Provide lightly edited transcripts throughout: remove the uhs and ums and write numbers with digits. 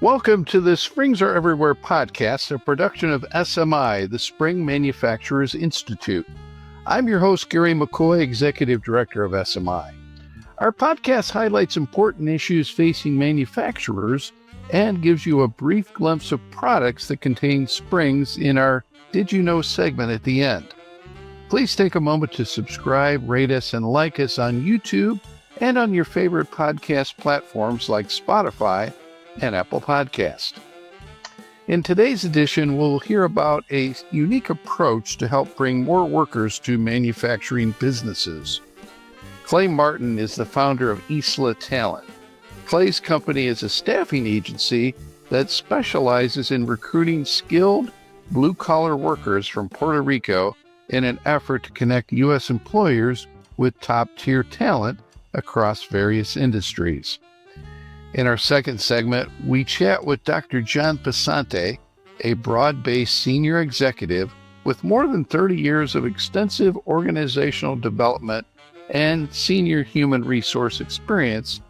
Welcome to the Springs Are Everywhere podcast, a production of SMI, the Spring Manufacturers Institute. I'm your host, Gary McCoy, Executive Director of SMI. Our podcast highlights important issues facing manufacturers and gives you a brief glimpse of products that contain springs in our Did You Know segment at the end. Please take a moment to subscribe, rate us, and like us on YouTube and on your favorite podcast platforms like Spotify and Apple Podcast. In today's edition, we'll hear about a unique approach to help bring more workers to manufacturing businesses. Clay Martin is the founder of Isla Talent. Clay's company is a staffing agency that specializes in recruiting skilled blue-collar workers from Puerto Rico in an effort to connect U.S. employers with top-tier talent across various industries. In our second segment, we chat with Dr. John Passante, a broad-based senior executive with more than 30 years of extensive organizational development and senior human resource experience.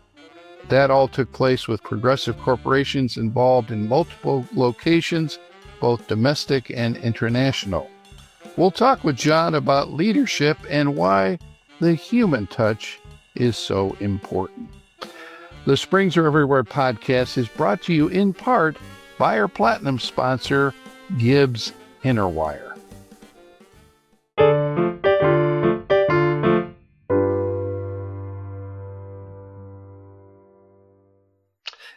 That all took place with progressive corporations involved in multiple locations, both domestic and international. We'll talk with John about leadership and why the human touch is so important. The Springs Are Everywhere podcast is brought to you in part by our platinum sponsor, Gibbs Interwire.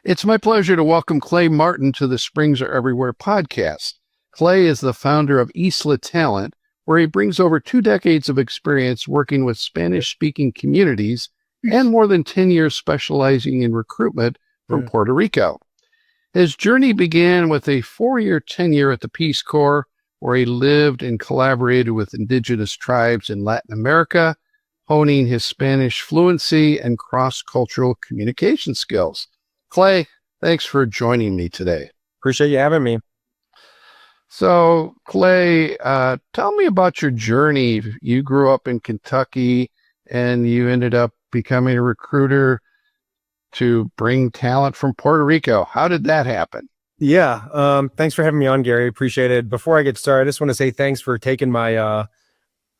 It's my pleasure to welcome Clay Martin to the Springs Are Everywhere podcast. Clay is the founder of Isla Talent, where he brings over 2 decades of experience working with Spanish-speaking communities and more than 10 years specializing in recruitment from Puerto Rico. His journey began with a 4-year tenure at the Peace Corps, where he lived and collaborated with indigenous tribes in Latin America, honing his Spanish fluency and cross-cultural communication skills. Clay, thanks for joining me today. Appreciate you having me. So, Clay, tell me about your journey. You grew up in Kentucky, and you ended up becoming a recruiter to bring talent from Puerto Rico. How did that happen? Yeah. Thanks for having me on, Gary. Appreciate it. Before I get started, I just want to say thanks for taking my, I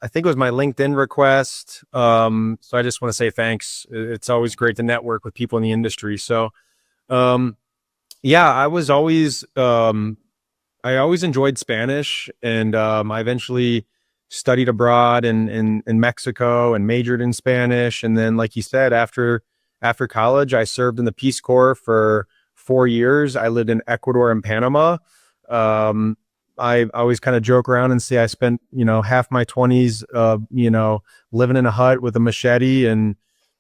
think it was my LinkedIn request. So I just want to say thanks. It's always great to network with people in the industry. So, yeah, I always enjoyed Spanish, and I eventually studied abroad in Mexico and majored in Spanish. And then, like you said, after college, I served in the Peace Corps for 4 years. I lived in Ecuador and Panama. I always kind of joke around and say I spent, half my 20s, living in a hut with a machete and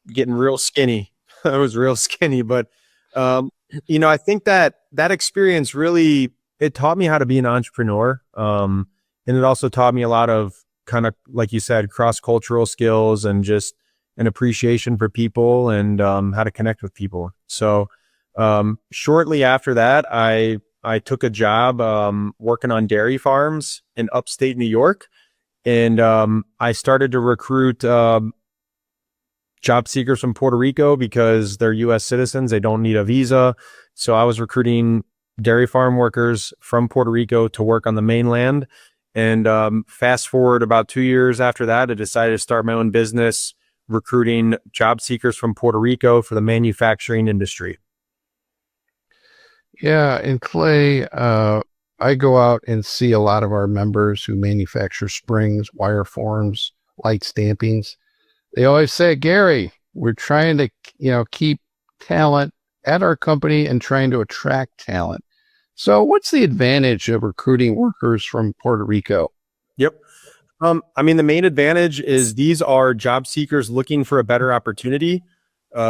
getting real skinny. I was real skinny, but, I think that experience really, it taught me how to be an entrepreneur. And it also taught me a lot of kind of, like you said, cross-cultural skills and just an appreciation for people and how to connect with people. So shortly after that, I took a job working on dairy farms in upstate New York. And I started to recruit job seekers from Puerto Rico because they're U.S. citizens. They don't need a visa. So I was recruiting dairy farm workers from Puerto Rico to work on the mainland. And fast forward about 2 years after that, I decided to start my own business recruiting job seekers from Puerto Rico for the manufacturing industry. Yeah, and Clay, I go out and see a lot of our members who manufacture springs, wire forms, light stampings. They always say, Gary, we're trying to, keep talent at our company and trying to attract talent. So what's the advantage of recruiting workers from Puerto Rico? Yep. The main advantage is these are job seekers looking for a better opportunity.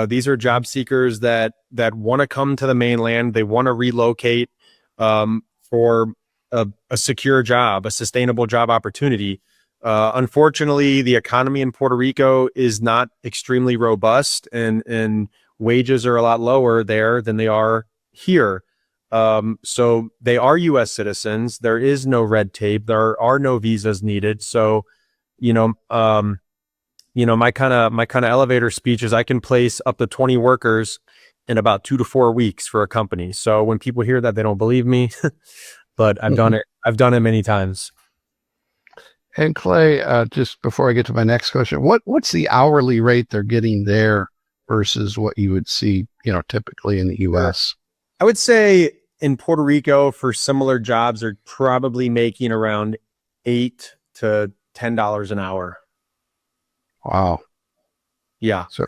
These are job seekers that want to come to the mainland. They want to relocate for a secure job, a sustainable job opportunity. Unfortunately, the economy in Puerto Rico is not extremely robust, and wages are a lot lower there than they are here. So they are U.S. citizens. There is no red tape. There are no visas needed. So, my kind of elevator speech is I can place up to 20 workers in about 2 to 4 weeks for a company. So when people hear that, they don't believe me, but I've done it. I've done it many times. And Clay, just before I get to my next question, what's the hourly rate they're getting there versus what you would see, typically in the U.S.? I would say in Puerto Rico for similar jobs, they're probably making around $8 to $10 an hour. Wow. Yeah. So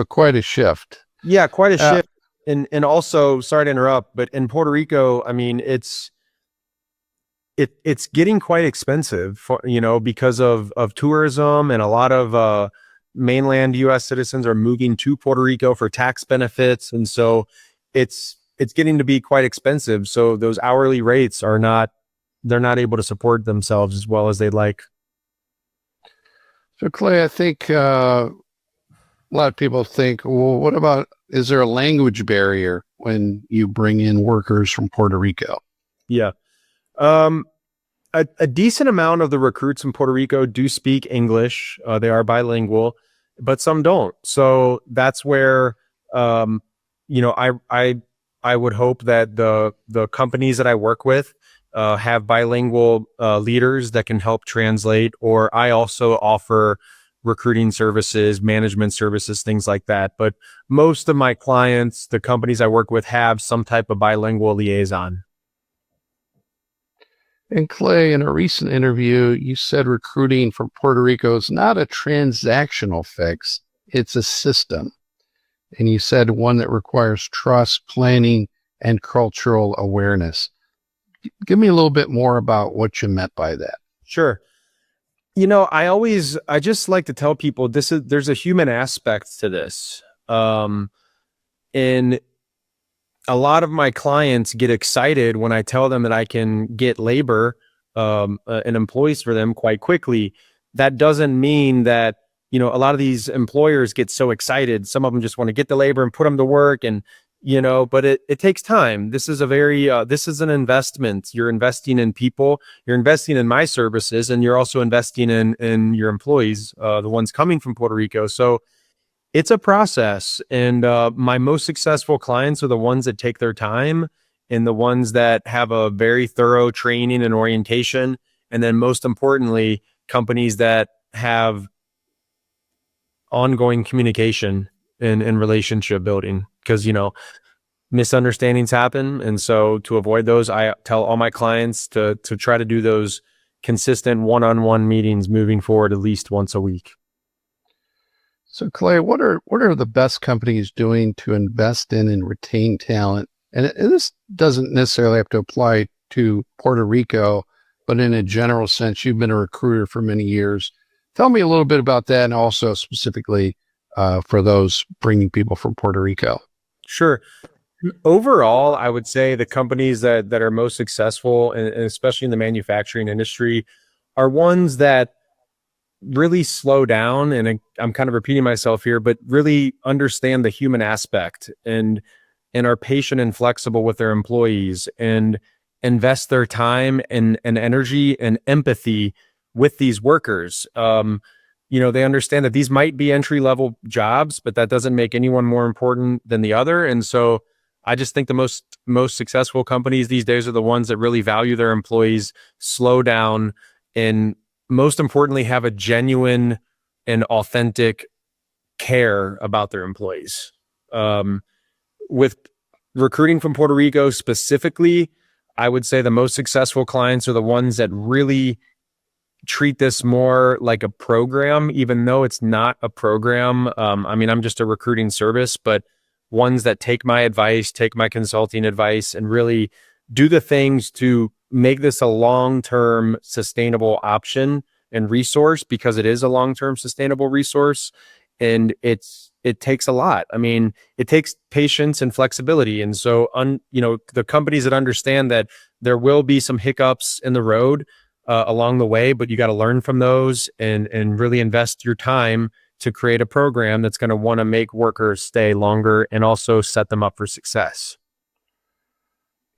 quite a shift. Yeah, quite a shift. And also, sorry to interrupt, but in Puerto Rico, I mean, it's getting quite expensive for, because of tourism, and a lot of mainland US citizens are moving to Puerto Rico for tax benefits. And so it's getting to be quite expensive. So those hourly rates they're not able to support themselves as well as they'd like. So Clay, I think a lot of people think, well, is there a language barrier when you bring in workers from Puerto Rico? Yeah. A decent amount of the recruits in Puerto Rico do speak English. They are bilingual, but some don't. So that's where, I would hope that the companies that I work with have bilingual leaders that can help translate, or I also offer recruiting services, management services, things like that. But most of my clients, the companies I work with, have some type of bilingual liaison. And Clay, in a recent interview, you said recruiting from Puerto Rico is not a transactional fix, it's a system. And you said one that requires trust, planning, and cultural awareness. Give me a little bit more about what you meant by that. Sure. I just like to tell people there's a human aspect to this. And a lot of my clients get excited when I tell them that I can get labor and employees for them quite quickly. That doesn't mean that, a lot of these employers get so excited. Some of them just want to get the labor and put them to work, and, but it takes time. This is this is an investment. You're investing in people, you're investing in my services, and you're also investing in your employees, the ones coming from Puerto Rico. So it's a process, and my most successful clients are the ones that take their time, and the ones that have a very thorough training and orientation. And then most importantly, companies that have ongoing communication and relationship building, because, misunderstandings happen. And so to avoid those, I tell all my clients to try to do those consistent one-on-one meetings moving forward at least once a week. So Clay, what are the best companies doing to invest in and retain talent? And this doesn't necessarily have to apply to Puerto Rico, but in a general sense, you've been a recruiter for many years. Tell me a little bit about that, and also specifically for those bringing people from Puerto Rico. Sure. Overall, I would say the companies that are most successful, and especially in the manufacturing industry, are ones that really slow down, and I'm kind of repeating myself here, but really understand the human aspect, and are patient and flexible with their employees, and invest their time and energy and empathy with these workers. They understand that these might be entry-level jobs, but that doesn't make anyone more important than the other. And so I just think the most successful companies these days are the ones that really value their employees, slow down, and most importantly, have a genuine and authentic care about their employees. With recruiting from Puerto Rico specifically, I would say the most successful clients are the ones that really treat this more like a program, even though it's not a program. I'm just a recruiting service, but ones that take my advice, take my consulting advice, and really do the things to make this a long-term sustainable option and resource, because it is a long-term sustainable resource. And it takes a lot. It takes patience and flexibility. And so, the companies that understand that there will be some hiccups in the road along the way, but you got to learn from those and really invest your time to create a program that's going to want to make workers stay longer and also set them up for success.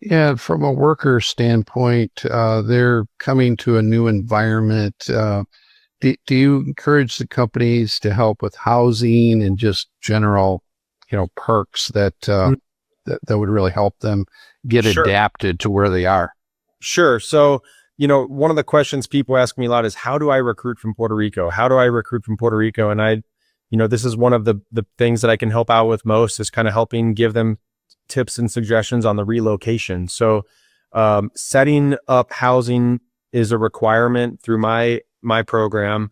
Yeah, from a worker standpoint, they're coming to a new environment. Do you encourage the companies to help with housing and just general perks that that would really help them get Sure. adapted to where they are? Sure. So, one of the questions people ask me a lot is, how do I recruit from Puerto Rico? How do I recruit from Puerto Rico? And this is one of the things that I can help out with most, is kind of helping give them tips and suggestions on the relocation. So, setting up housing is a requirement through my program.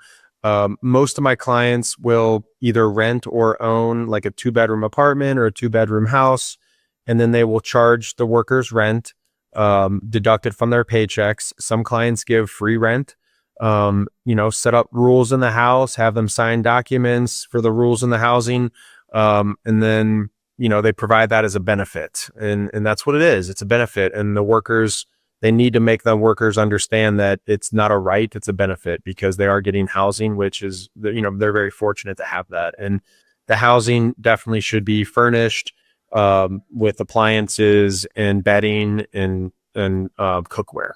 Most of my clients will either rent or own like a 2-bedroom apartment or a 2-bedroom house, and then they will charge the workers rent, deducted from their paychecks. Some clients give free rent, set up rules in the house, have them sign documents for the rules in the housing. And then, they provide that as a benefit, and that's what it is. It's a benefit. And the workers, they need to make the workers understand that it's not a right, it's a benefit, because they are getting housing, which is, they're very fortunate to have that. And the housing definitely should be furnished, with appliances and bedding and cookware.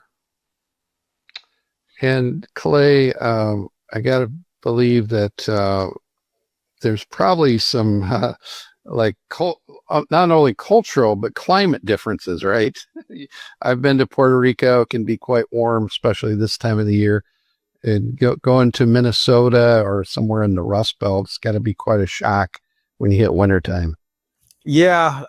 And Clay, I got to believe that there's probably some not only cultural but climate differences, right? I've been to Puerto Rico; it can be quite warm, especially this time of the year. And going to Minnesota or somewhere in the Rust Belt, it's got to be quite a shock when you hit wintertime. Yeah.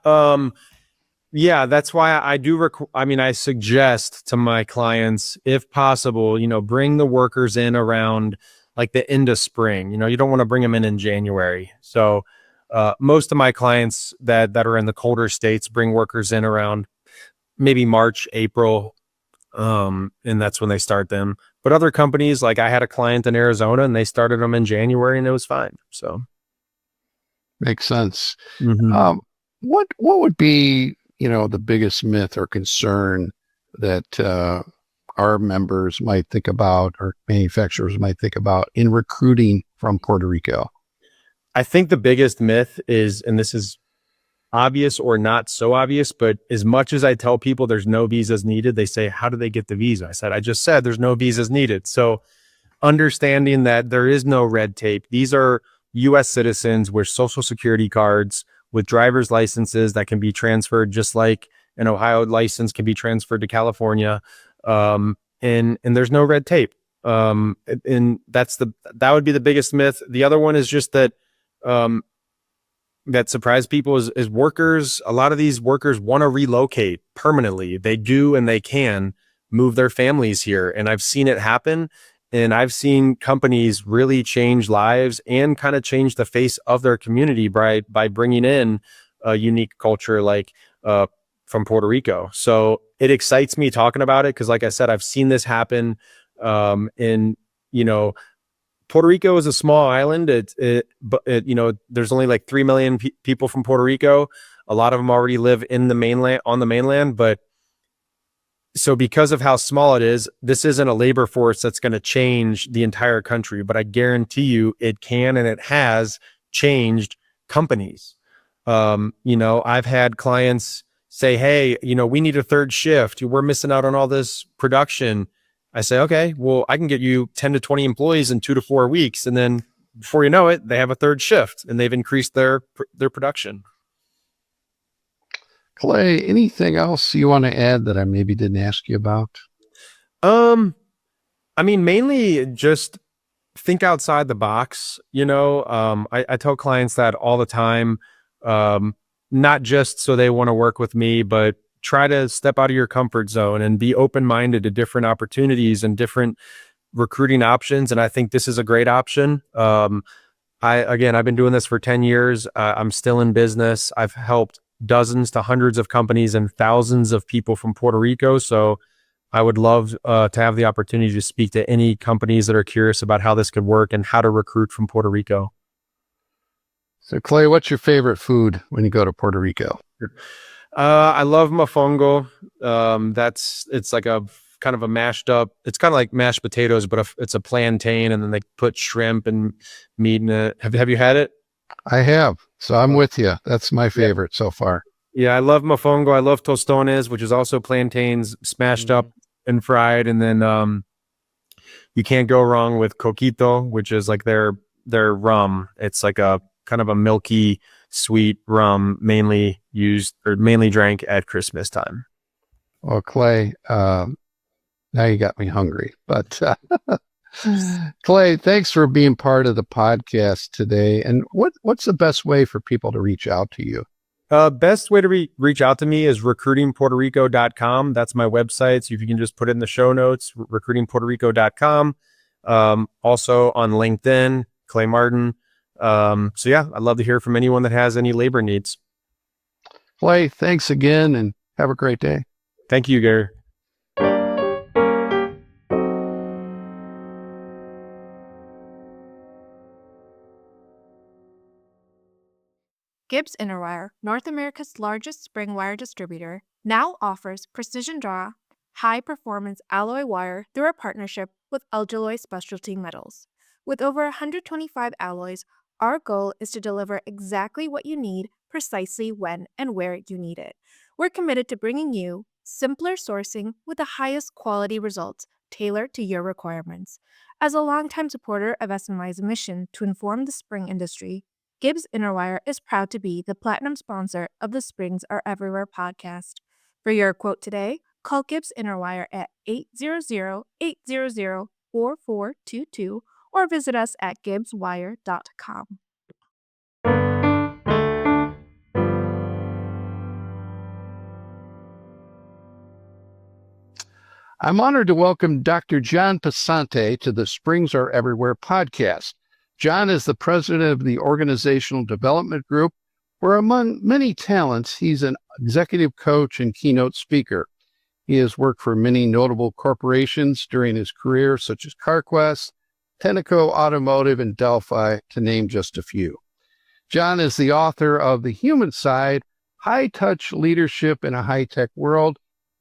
Yeah, that's why I suggest to my clients, if possible, bring the workers in around like the end of spring. You don't want to bring them in January. So, most of my clients that are in the colder states bring workers in around maybe March, April. And that's when they start them. But other companies, like I had a client in Arizona and they started them in January and it was fine. So. Makes sense. Mm-hmm. What would be, the biggest myth or concern that our members might think about, or manufacturers might think about, in recruiting from Puerto Rico? I think the biggest myth is, and this is obvious or not so obvious, but as much as I tell people there's no visas needed, they say, how do they get the visa? I just said there's no visas needed. So understanding that there is no red tape. These are U.S. citizens with social security cards, with driver's licenses that can be transferred, just like an Ohio license can be transferred to California. And there's no red tape. And that would be the biggest myth. The other one is just that, that surprised people is workers. A lot of these workers want to relocate permanently. They do, and they can move their families here. And I've seen it happen. And I've seen companies really change lives and kind of change the face of their community by bringing in a unique culture like from Puerto Rico. So it excites me talking about it because, like I said, I've seen this happen. Puerto Rico is a small island. There's only like 3 million people from Puerto Rico. A lot of them already live on the mainland, but so because of how small it is, this isn't a labor force that's going to change the entire country, but I guarantee you it can, and it has changed companies. I've had clients say, hey, we need a third shift. We're missing out on all this production. I say, okay, well, I can get you 10 to 20 employees in 2 to 4 weeks. And then before you know it, they have a third shift and they've increased their production. Clay, anything else you want to add that I maybe didn't ask you about? Mainly just think outside the box. I tell clients that all the time, not just so they want to work with me, but try to step out of your comfort zone and be open-minded to different opportunities and different recruiting options. And I think this is a great option. I've been doing this for 10 years. I'm still in business. I've helped dozens to hundreds of companies and thousands of people from Puerto Rico. So I would love to have the opportunity to speak to any companies that are curious about how this could work and how to recruit from Puerto Rico. So Clay, what's your favorite food when you go to Puerto Rico? I love mofongo. It's like a kind of a mashed up, it's kind of like mashed potatoes, but it's a plantain, and then they put shrimp and meat in it. Have you had it? I have. So I'm with you. That's my favorite so far. Yeah, I love mofongo. I love tostones, which is also plantains smashed up and fried. And then you can't go wrong with coquito, which is like their rum. It's like a kind of a milky sweet rum, mainly drank at Christmas time. Well, Clay, now you got me hungry. But Clay, thanks for being part of the podcast today. And what's the best way for people to reach out to you? Best way to reach out to me is recruitingpuertorico.com. That's my website. So if you can just put it in the show notes, recruitingpuertorico.com. Also on LinkedIn, Clay Martin. So yeah, I'd love to hear from anyone that has any labor needs. Clay, thanks again and have a great day. Thank you, Gary. Gibbs Interwire, North America's largest spring wire distributor, now offers precision draw, high-performance alloy wire through a partnership with Alloy Specialty Metals. With over 125 alloys, our goal is to deliver exactly what you need, precisely when and where you need it. We're committed to bringing you simpler sourcing with the highest quality results tailored to your requirements. As a longtime supporter of SMI's mission to inform the spring industry, Gibbs Interwire is proud to be the platinum sponsor of the Springs Are Everywhere podcast. For your quote today, call Gibbs Interwire at 800-800-4422 or visit us at gibbswire.com. I'm honored to welcome Dr. John Passante to the Springs Are Everywhere podcast. John is the president of the Organizational Development Group, where among many talents, he's an executive coach and keynote speaker. He has worked for many notable corporations during his career, such as CarQuest, Tenneco Automotive, and Delphi, to name just a few. John is the author of The Human Side, High-Touch Leadership in a High-Tech World,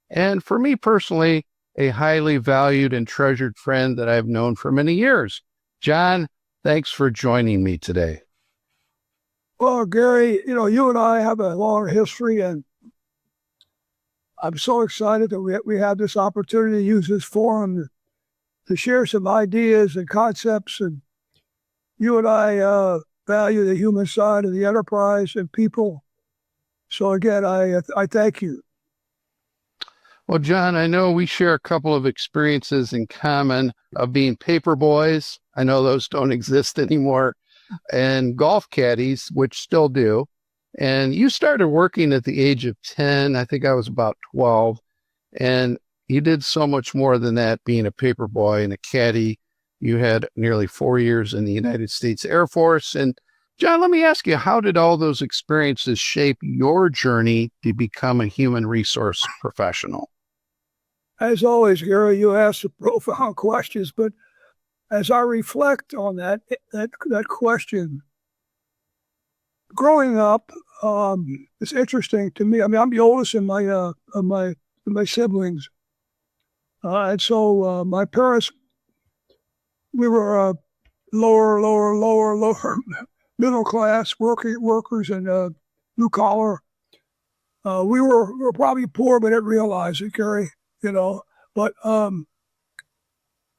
and for me personally, a highly valued and treasured friend that I've known for many years. John, thanks for joining me today. Well, Gary, you and I have a long history, and I'm so excited that we have this opportunity to use this forum to share some ideas and concepts. And you and I value the human side of the enterprise and people. So again, I thank you. Well, John, I know we share a couple of experiences in common of being paper boys. I know those don't exist anymore, and golf caddies, which still do. And you started working at the age of 10. I think I was about 12. And you did so much more than that, being a paper boy and a caddy. You had nearly 4 years in the United States Air Force. And John, let me ask you, how did all those experiences shape your journey to become a human resource professional? As always, Gary, you ask the profound questions, but as I reflect on that question, growing up, it's interesting to me. I mean, I'm the oldest in my siblings, and so my parents, we were lower middle class workers and blue collar. We were probably poor, but didn't realize it, Gary. But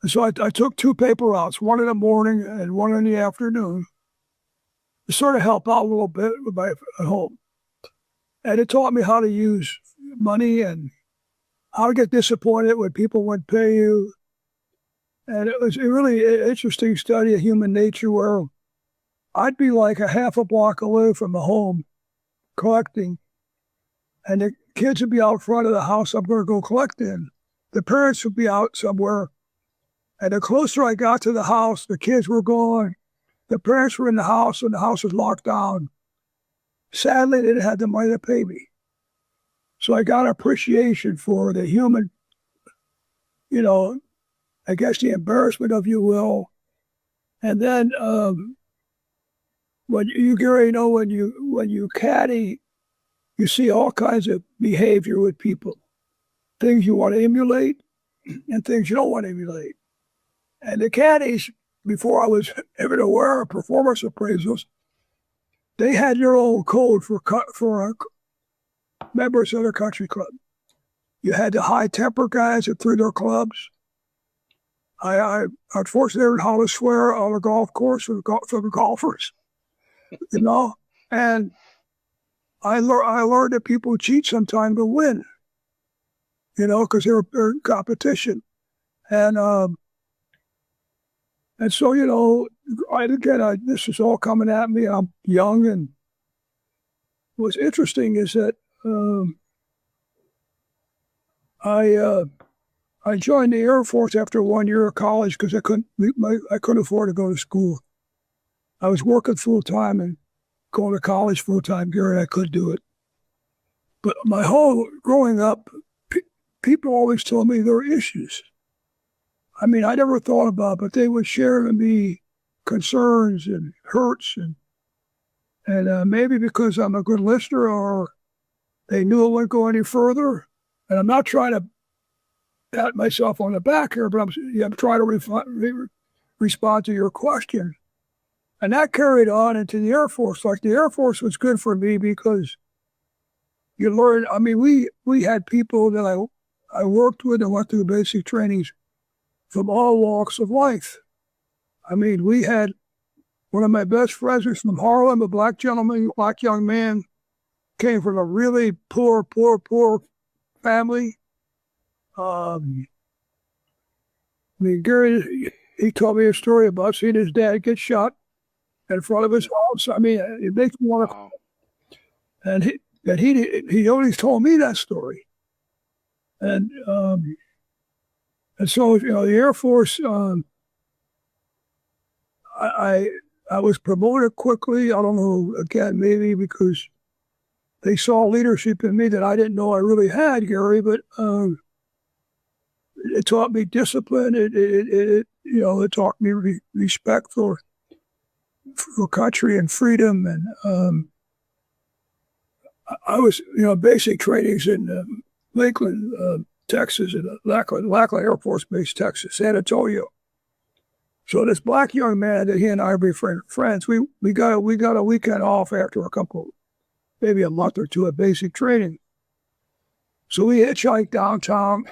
so I took 2 paper routes, one in the morning and one in the afternoon, to sort of help out a little bit with my at home. And it taught me how to use money and how to get disappointed when people wouldn't pay you. And it was a really interesting study of human nature, where I'd be like a half a block away from the home collecting, and the kids would be out front of the house I'm going to go collect in. The parents would be out somewhere. And the closer I got to the house, the kids were gone. The parents were in the house, and the house was locked down. Sadly, they didn't have the money to pay me. So I got appreciation for the human, I guess the embarrassment, if you will. And then when you caddy, you see all kinds of behavior with people. Things you want to emulate and things you don't want to emulate. And the caddies, before I was even aware of performance appraisals, they had their own code for members of their country club. You had the high temper guys that threw their clubs. I unfortunately learned how to swear on a golf course for the golfers. And I learned that people cheat sometimes to win, because they're in competition. And so, this is all coming at me. I'm young, and what's interesting is that I joined the Air Force after 1 year of college because I couldn't afford to go to school. I was working full time and going to college full time here, and I couldn't do it. But my whole growing up, people always told me there were issues. I mean, I never thought about it, but they would share with me concerns and hurts, and maybe because I'm a good listener, or they knew it wouldn't go any further. And I'm not trying to pat myself on the back here, but I'm trying to respond to your question. And that carried on into the Air Force. Like, the Air Force was good for me because you learn. I mean, we had people that I worked with and went through basic trainings from all walks of life. I mean, we had one of my best friends was from Harlem, a black gentleman, black young man, came from a really poor family. I mean, Gary, he told me a story about seeing his dad get shot in front of his house. I mean, it makes me want to. Wow. And he always told me that story. And so, the Air Force, I was promoted quickly. I don't know, again, maybe because they saw leadership in me that I didn't know I really had, Gary, but it taught me discipline. It taught me respect for country and freedom. And I was, basic trainings in Lakeland, Texas, and Lackland Air Force Base, Texas, San Antonio. So this black young man that he and I were friends, we got a weekend off after maybe a month or two of basic training. So we hitchhiked downtown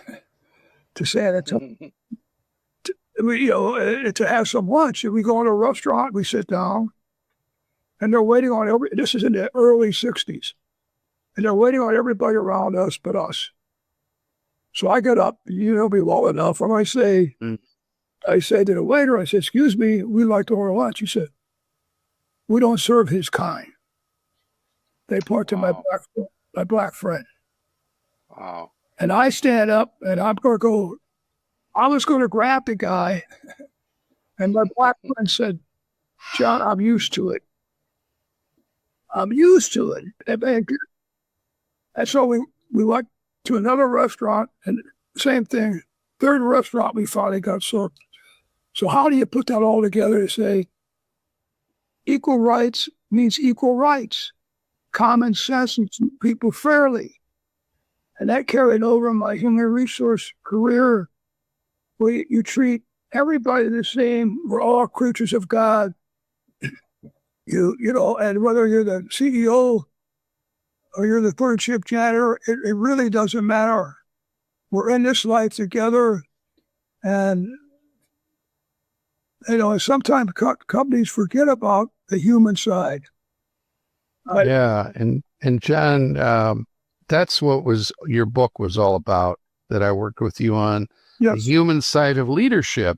to San Antonio to have some lunch. And we go in a restaurant, we sit down, and they're waiting on this is in the early 60s, and they're waiting on everybody around us but us. So I get up, you know me well enough, and I say to the waiter, I said, "Excuse me, we'd like to order lunch." He said, "We don't serve his kind." They point to my black friend. Wow. And I stand up, and I was going to grab the guy, and my black friend said, "John, I'm used to it. I'm used to it." And so we went to another restaurant, and same thing. Third restaurant, we finally got served. So how do you put that all together to say equal rights means equal rights, common sense, and treat people fairly? And that carried over in my human resource career, where you treat everybody the same. We're all creatures of God. And whether you're the CEO or you're the third shift janitor, it really doesn't matter. We're in this life together. And, sometimes companies forget about the human side. Yeah. And John, that's what your book was all about that I worked with you on. Yes. The human side of leadership.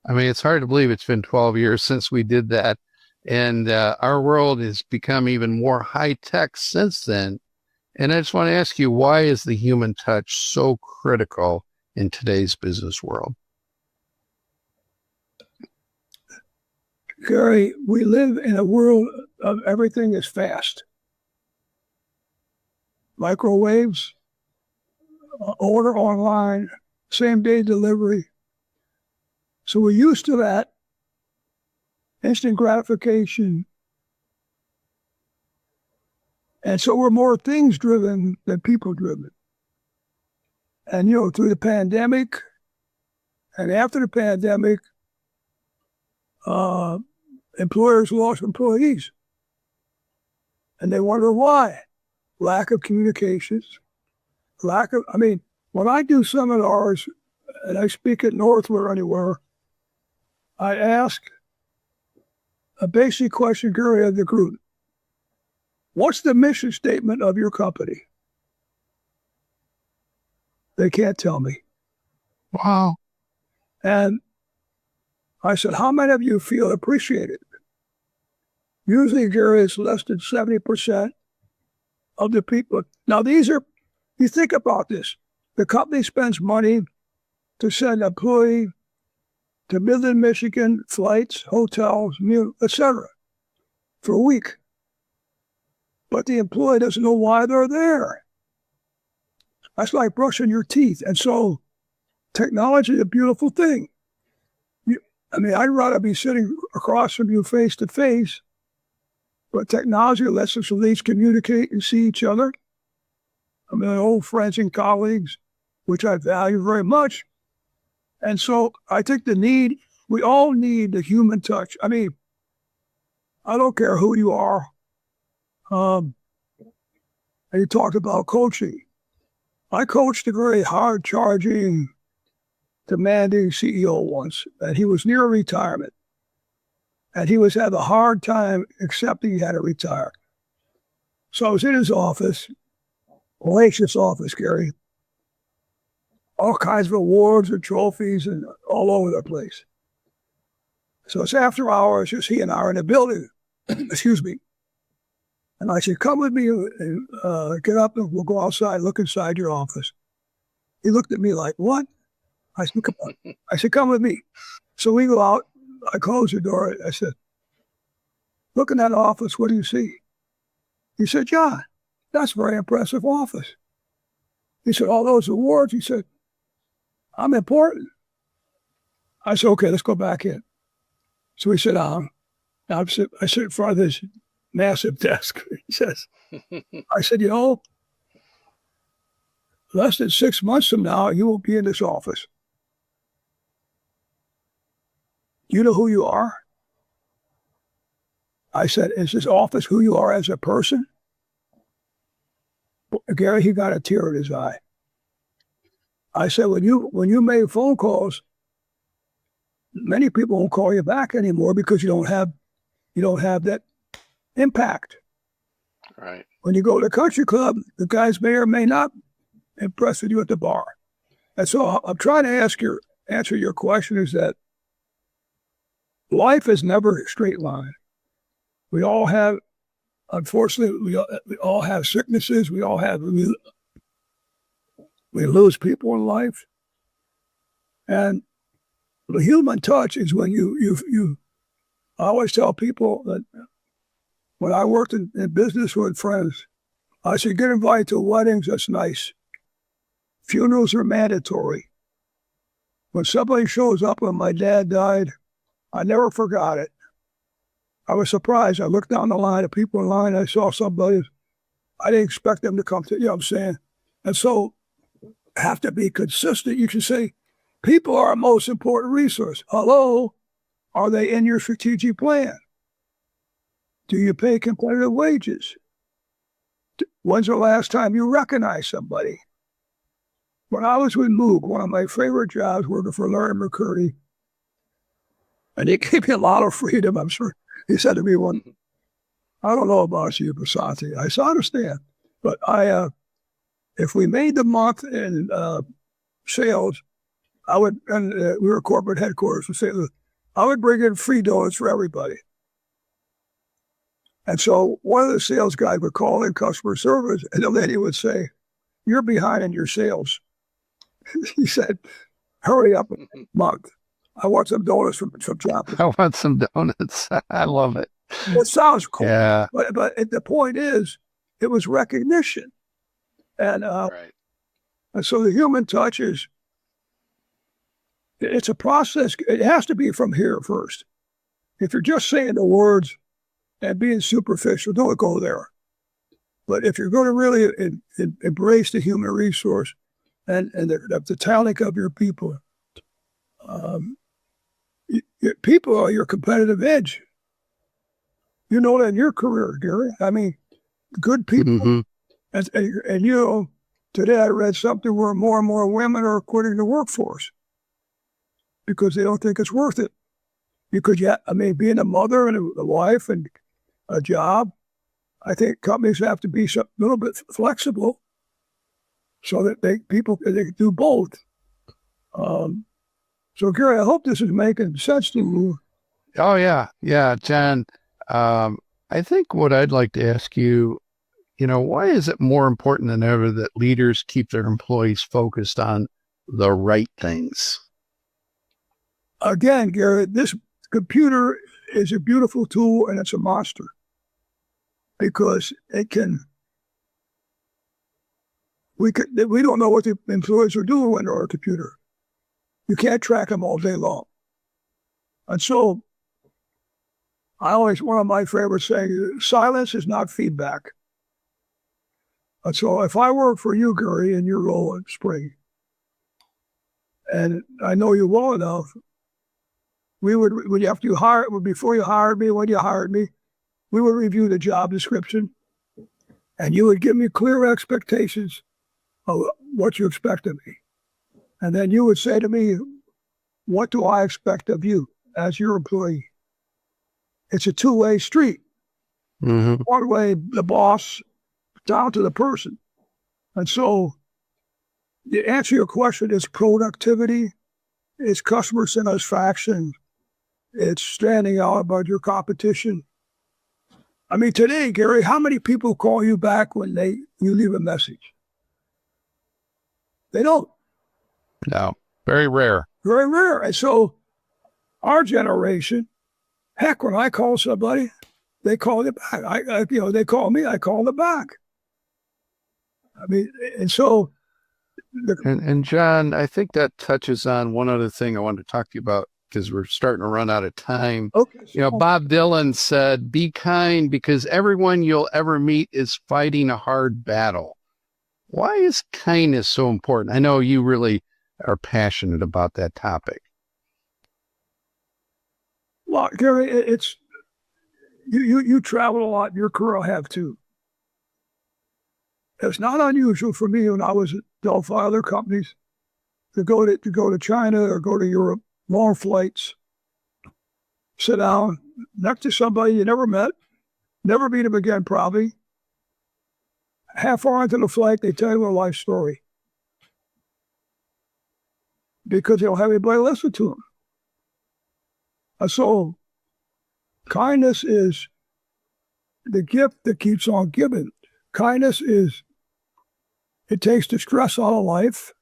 I mean, it's hard to believe it's been 12 years since we did that. And our world has become even more high tech since then. And I just want to ask you, why is the human touch so critical in today's business world? Gary, we live in a world of everything is fast. Microwaves, order online, same day delivery. So we're used to that. Instant gratification. And so we're more things driven than people driven. And, through the pandemic and after the pandemic, employers lost employees. And they wonder why. Lack of communications, when I do seminars and I speak at Northwood or anywhere, I ask a basic question, Gary, of the group. what's the mission statement of your company? They can't tell me. Wow. And I said, how many of you feel appreciated? Usually, Gary, it's less than 70% of the people. Now, you think about this. The company spends money to send an employee to Midland, Michigan, flights, hotels, meal, etc. for a week. But the employee doesn't know why they're there. That's like brushing your teeth. And so technology is a beautiful thing. I'd rather be sitting across from you face to face, but technology lets us at least communicate and see each other. Old friends and colleagues, which I value very much. And so I think we all need the human touch. I don't care who you are. And you talked about coaching. I coached a very hard-charging, demanding CEO once, and he was near retirement. And he was having a hard time accepting he had to retire. So I was in his office, hellacious office, Gary. All kinds of awards and trophies and all over the place. So it's after hours, just he and I are in the building. Excuse me. And I said, come with me, get up and we'll go outside, look inside your office. He looked at me like, what? I said, come on. I said, come with me. So we go out. I closed the door. I said, look in that office. What do you see? He said, John, that's a very impressive office. He said, all those awards. He said, I'm important. I said, okay, let's go back in. So we sit down. I sit in front of this massive desk. He says, I said, less than 6 months from now, you will be in this office. You know who you are? I said, is this office who you are as a person? Gary, he got a tear in his eye. I said, when you made phone calls, many people won't call you back anymore because you don't have that impact. Right. When you go to the country club, the guys may or may not impress with you at the bar. And so I'm trying to answer your question is that life is never a straight line. We all have, unfortunately, we all have sicknesses. We lose people in life. And the human touch is when I always tell people that when I worked in business with friends, I said, get invited to weddings, that's nice. Funerals are mandatory. When somebody shows up when my dad died, I never forgot it. I was surprised. I looked down the line of people in line. I saw somebody. I didn't expect them to come to, what I'm saying? And so have to be consistent. You can say, people are our most important resource. Hello? Are they in your strategic plan? Do you pay competitive wages? When's the last time you recognized somebody? When I was with Moog, one of my favorite jobs working for Larry McCurdy, and he gave me a lot of freedom, I'm sure. He said to me one, I don't know about you, Passante. I said, I understand. But if we made the month in sales, we were corporate headquarters in St. Louis, I would bring in free donuts for everybody. And so one of the sales guys would call in customer service, and the lady would say, you're behind in your sales. He said, hurry up a month. I want some donuts from Joplin. I want some donuts. I love it. It sounds cool. Yeah. But the point is, it was recognition. And, Right. and so the human touch it's a process. It has to be from here first. If you're just saying the words and being superficial, don't go there. But if you're going to really embrace the human resource and the talent of your people, people are your competitive edge. You know that in your career, Gary. I mean, good people. Mm-hmm. And today I read something where more and more women are quitting the workforce because they don't think it's worth it. Because being a mother and a wife and a job, I think companies have to be a little bit flexible so that they can do both. So, Gary, I hope this is making sense to you. Oh, yeah. Yeah, John. I think what I'd like to ask you, why is it more important than ever that leaders keep their employees focused on the right things? Again, Gary, this computer is a beautiful tool and it's a monster because we don't know what the employees are doing when they're on a computer. You can't track them all day long. And so one of my favorite sayings is, silence is not feedback. And so if I work for you, Gary, in your role at Spring, and I know you well enough, before you hired me, when you hired me, we would review the job description and you would give me clear expectations of what you expect of me. And then you would say to me, what do I expect of you as your employee? It's a two-way street. Mm-hmm. One way, the boss, down to the person. And so the answer to your question is productivity, it's customer satisfaction, it's standing out about your competition. I mean, today, Gary, how many people call you back when you leave a message? They don't. No, very rare. Very rare. And so our generation, heck, when I call somebody, they call it back. They call me, I call them back. I mean, and so. And John, I think that touches on one other thing I wanted to talk to you about because we're starting to run out of time. Okay. Bob Dylan said, be kind because everyone you'll ever meet is fighting a hard battle. Why is kindness so important? I know you really are passionate about that topic. Well, Gary, it's you travel a lot. Your career I have too. It's not unusual for me when I was at Delphi, other companies, to go to China or go to Europe, long flights, sit down next to somebody you never met, never meet them again probably. Half hour into the flight, they tell you their life story because they don't have anybody listen to them. And so kindness is the gift that keeps on giving. Kindness it takes the stress out of life.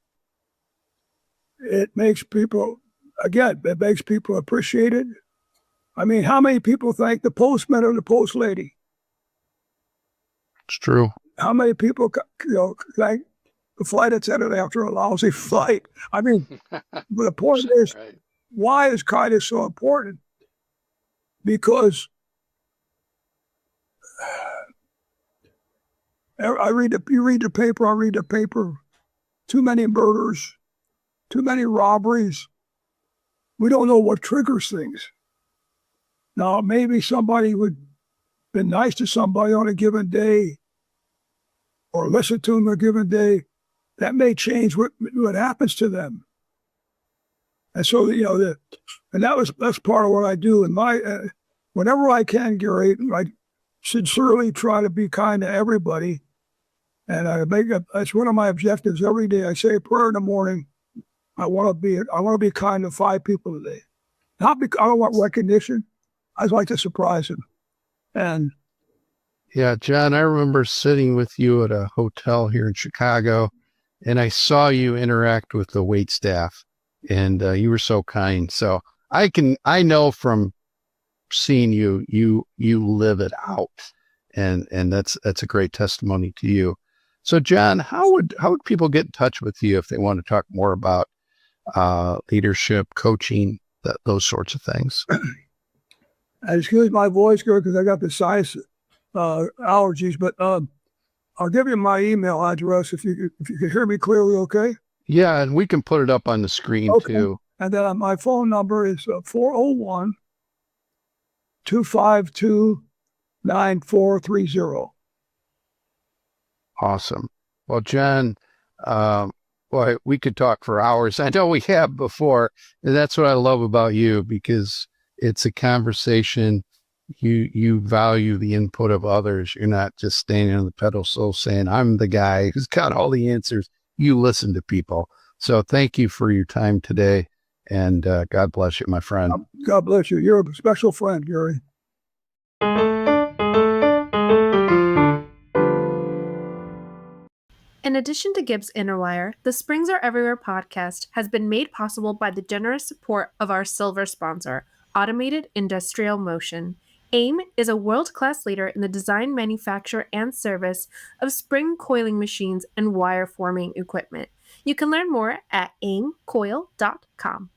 It makes people appreciated. I mean, how many people thank the postman or the post lady? It's true. How many people, thank the flight attendant after a lousy flight? I mean, the point is, right. Why is kindness so important? Because you read the paper, I read the paper. Too many murders, too many robberies. We don't know what triggers things. Now, maybe somebody would be nice to somebody on a given day or listen to them on a given day. That may change what happens to them. And so, and that's part of what I do. And whenever I can, Gary, I sincerely try to be kind to everybody. And that's one of my objectives every day. I say a prayer in the morning. I want to be kind to 5 people today. Not because I don't want recognition. I'd like to surprise them. And yeah, John, I remember sitting with you at a hotel here in Chicago, and I saw you interact with the wait staff, and you were so kind. So I know from seeing you live it out, and that's a great testimony to you. So, John, how would people get in touch with you if they want to talk more about leadership, coaching, those sorts of things? Excuse my voice, girl, because I got the sinus allergies. But I'll give you my email address if you can hear me clearly. Okay. Yeah, and we can put it up on the screen too. And then my phone number is 401-252-9430. Awesome. Well, John, boy, we could talk for hours. I know we have before, and that's what I love about you, because it's a conversation you value the input of others. You're not just standing on the pedestal saying, I'm the guy who's got all the answers. You listen to people. So thank you for your time today. And God bless you, my friend. God bless you. You're a special friend, Gary. In addition to Gibbs Interwire, the Springs Are Everywhere podcast has been made possible by the generous support of our silver sponsor, Automated Industrial Motion. AIM is a world-class leader in the design, manufacture, and service of spring coiling machines and wire forming equipment. You can learn more at aimcoil.com.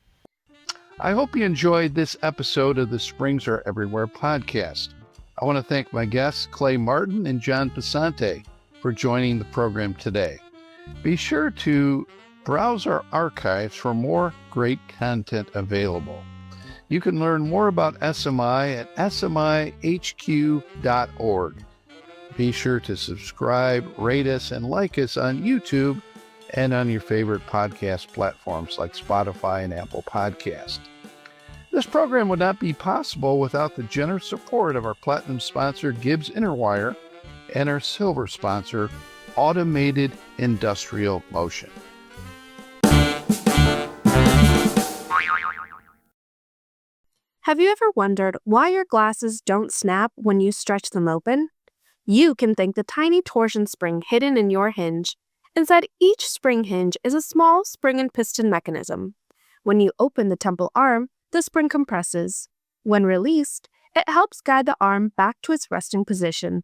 I hope you enjoyed this episode of the Springs Are Everywhere podcast. I want to thank my guests, Clay Martin and John Passante, for joining the program today. Be sure to browse our archives for more great content available. You can learn more about SMI at smihq.org. Be sure to subscribe, rate us, and like us on YouTube and on your favorite podcast platforms like Spotify and Apple Podcasts. This program would not be possible without the generous support of our platinum sponsor, Gibbs Interwire, and our silver sponsor, Automated Industrial Motion. Have you ever wondered why your glasses don't snap when you stretch them open? You can thank the tiny torsion spring hidden in your hinge. Inside each spring hinge is a small spring and piston mechanism. When you open the temple arm, the spring compresses. When released, it helps guide the arm back to its resting position.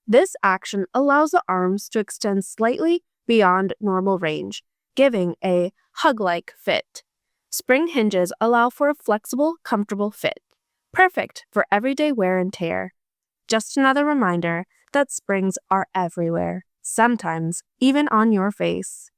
This action allows the arms to extend slightly beyond normal range, giving a hug-like fit. Spring hinges allow for a flexible, comfortable fit, perfect for everyday wear and tear. Just another reminder that springs are everywhere, sometimes even on your face.